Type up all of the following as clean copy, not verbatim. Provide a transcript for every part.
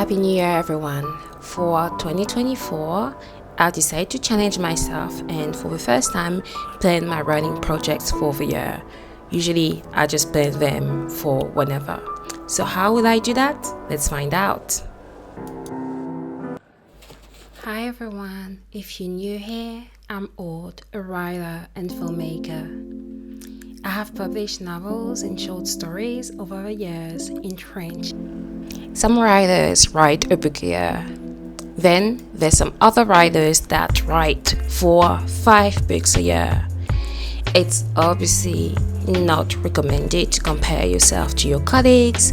Happy New Year, everyone. For 2024, I decided to challenge myself and for the first time plan my writing projects for the year. Usually, I just plan them for whenever. So how will I do that? Let's find out. Hi everyone, if you're new here, I'm Aude, a writer and filmmaker. I have published novels and short stories over the years in French. Some writers write a book a year. Then there's some other writers that write 4-5 books a year. It's obviously not recommended to compare yourself to your colleagues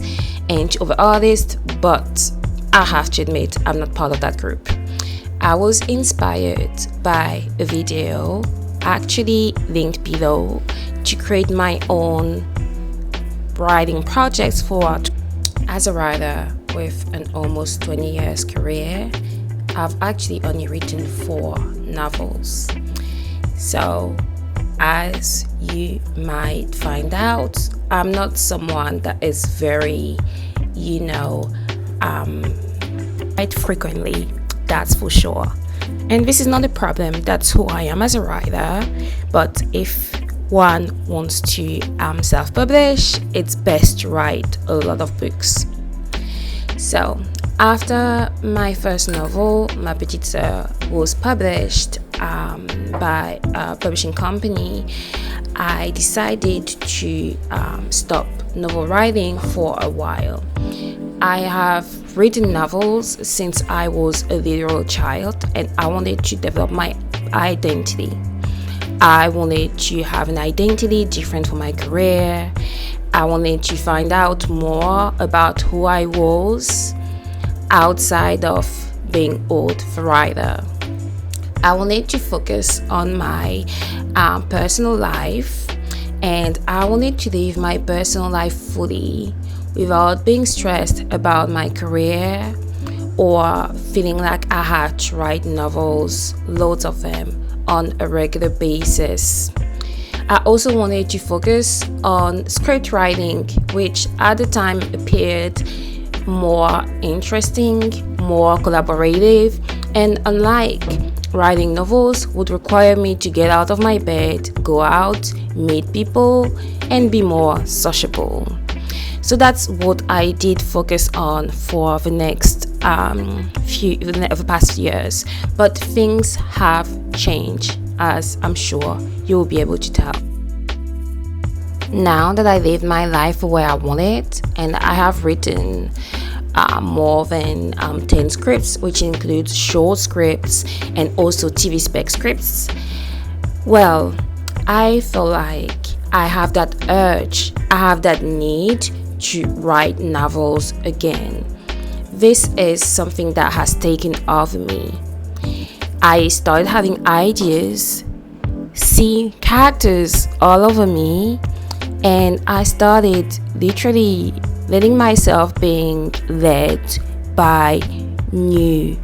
and to other artists, but I have to admit I'm not part of that group. I was inspired by a video actually linked below to create my own writing projects for. As a writer with an almost 20 years career, I've actually only written 4 novels. So as you might find out, I'm not someone that is very, write frequently, that's for sure. And this is not a problem, that's who I am as a writer. But if one wants to self-publish, it's best to write a lot of books. So after my first novel, Ma Petite Sœur, was published by a publishing company, I decided to stop novel writing for a while. I have written novels since I was a literal child, and I wanted to develop my identity. I wanted to have an identity different from my career. I wanted to find out more about who I was outside of being Aude the writer. I wanted to focus on my personal life, and I wanted to live my personal life fully without being stressed about my career or feeling like I had to write novels, loads of them, on a regular basis. I also wanted to focus on script writing, which at the time appeared more interesting, more collaborative, and unlike writing novels, would require me to get out of my bed, go out, meet people, and be more sociable. So that's what I did focus on for the past few years. But things have changed, as I'm sure you'll be able to tell. Now that I live my life the way I want it, and I have written more than 10 scripts, which includes short scripts and also TV spec scripts, well, I feel like I have that urge, I have that need to write novels again. This is something that has taken over me. I started having ideas, see characters all over me, and I started literally letting myself being led by new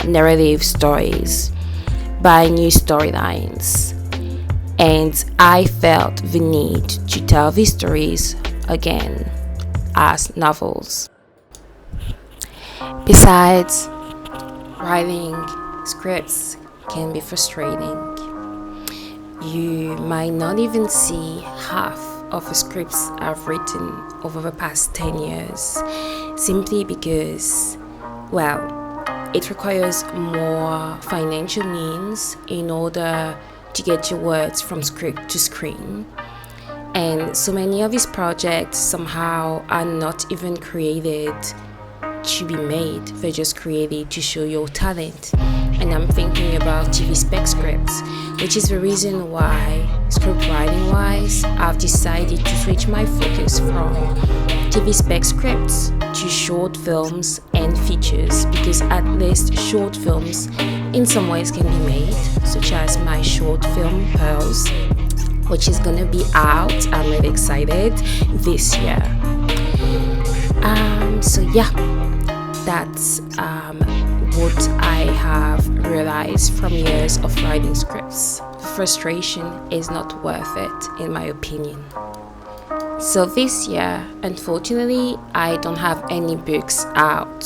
narrative stories, by new storylines. And I felt the need to tell these stories again as novels. Besides, writing scripts can be frustrating. You might not even see half of the scripts I've written over the past 10 years simply because, well, it requires more financial means in order to get your words from script to screen. And so many of these projects somehow are not even created to be made, they're just created to show your talent. And I'm thinking about TV spec scripts, which is the reason why, script writing wise, I've decided to switch my focus from TV spec scripts to short films and features, because at least short films in some ways can be made, such as my short film Pearls, which is gonna be out, I'm really excited, this year. So yeah, that's what I have realized from years of writing scripts. The frustration is not worth it, in my opinion. So this year, unfortunately, I don't have any books out.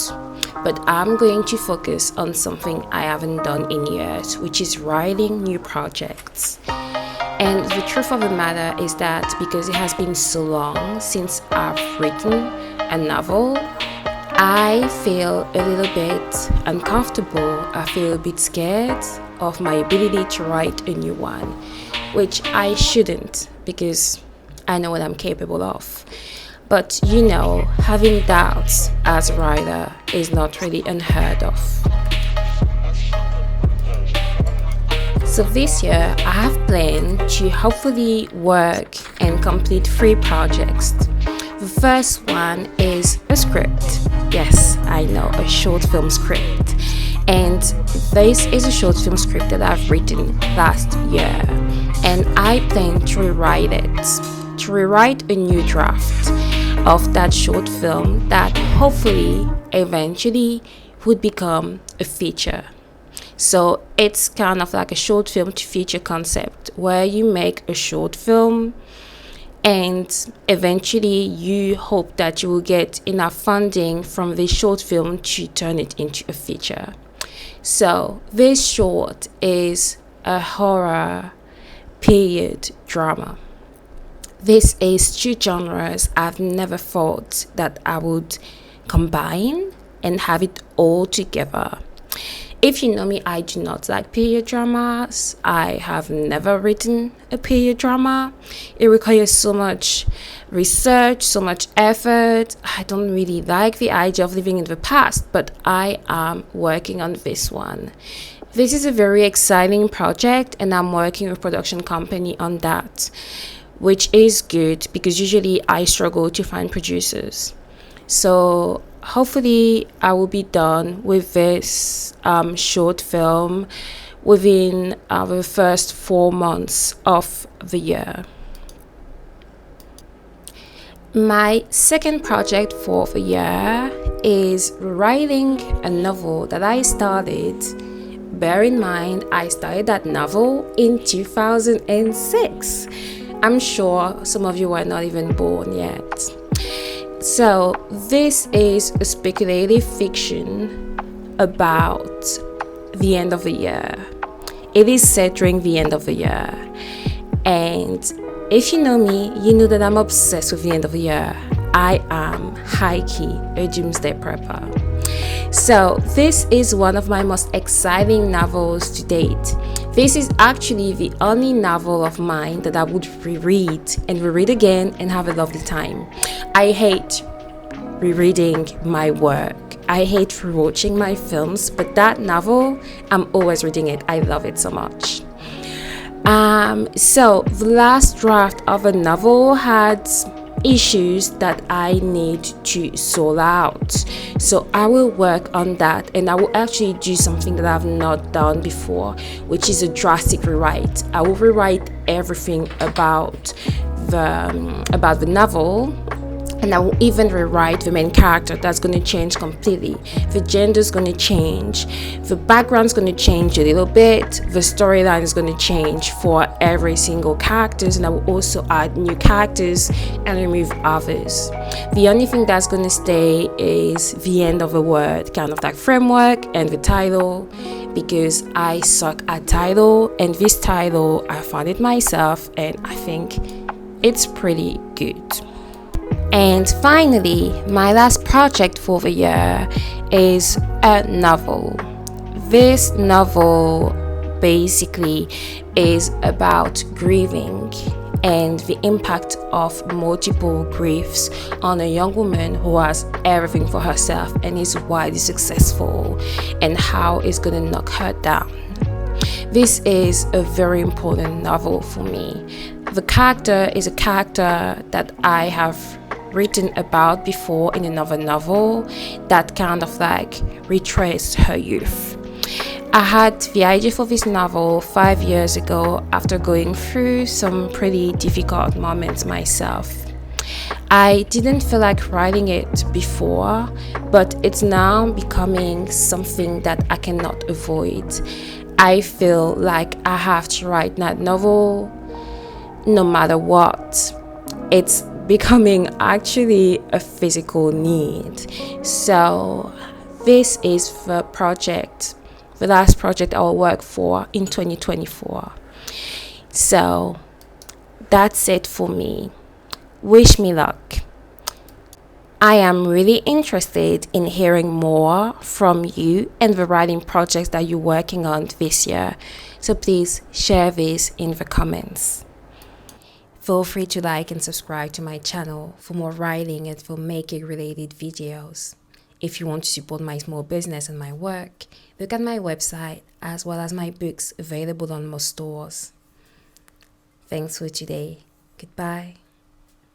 but I'm going to focus on something I haven't done in years, which is writing new projects. And the truth of the matter is that because it has been so long since I've written a novel, I feel a little bit uncomfortable. I feel a bit scared of my ability to write a new one, which I shouldn't, because I know what I'm capable of. But having doubts as a writer is not really unheard of. So this year, I have planned to hopefully work and complete 3 projects. The first one is a script. Yes, I know, a short film script. And this is a short film script that I've written last year. And I plan to rewrite it, to rewrite a new draft of that short film that hopefully, eventually, would become a feature. So it's kind of like a short film to feature concept where you make a short film and eventually you hope that you will get enough funding from this short film to turn it into a feature. So this short is a horror period drama. This is 2 genres I've never thought that I would combine and have it all together. If you know me, I do not like period dramas. I have never written a period drama. It requires so much research, so much effort. I don't really like the idea of living in the past, but I am working on this one. This is a very exciting project, and I'm working with a production company on that, which is good because usually I struggle to find producers. So hopefully I will be done with this short film within the first 4 months of the year. My second project for the year is writing a novel that I started. Bear in mind, I started that novel in 2006. I'm sure some of you were not even born yet. So this is a speculative fiction about the end of the year. It is set during the end of the year. And if you know me, you know that I'm obsessed with the end of the year. I am high-key a doomsday prepper. So this is one of my most exciting novels to date. This is actually the only novel of mine that I would reread and reread again and have a lovely time. I hate rereading my work. I hate rewatching my films, but that novel, I'm always reading it. I love it so much. So the last draft of a novel had issues that I need to sort out. So I will work on that, and I will actually do something that I've not done before, which is a drastic rewrite. I will rewrite everything about the novel, and I will even rewrite the main character. That's going to change completely. The gender is going to change. The background is going to change a little bit. The storyline is going to change for every single character, and I will also add new characters and remove others. The only thing that's going to stay is the end of the word, kind of like framework, and the title, because I suck at title, and this title, I found it myself, and I think it's pretty good. And finally, my last project for the year is a novel. This novel basically is about grieving and the impact of multiple griefs on a young woman who has everything for herself and is widely successful, and how it's going to knock her down. This is a very important novel for me. The character is a character that I have written about before in another novel that kind of like retraced her youth. I had the idea for this novel 5 years ago after going through some pretty difficult moments myself. I didn't feel like writing it before, but it's now becoming something that I cannot avoid. I feel like I have to write that novel no matter what. It's becoming actually a physical need. So This is the last project I'll work for in 2024. So that's it for me. Wish me luck. I am really interested in hearing more from you and the writing projects that you're working on this year. So please share this in the comments. Feel free to like and subscribe to my channel for more writing and filmmaking related videos. If you want to support my small business and my work, look at my website as well as my books available on most stores. Thanks for today. Goodbye.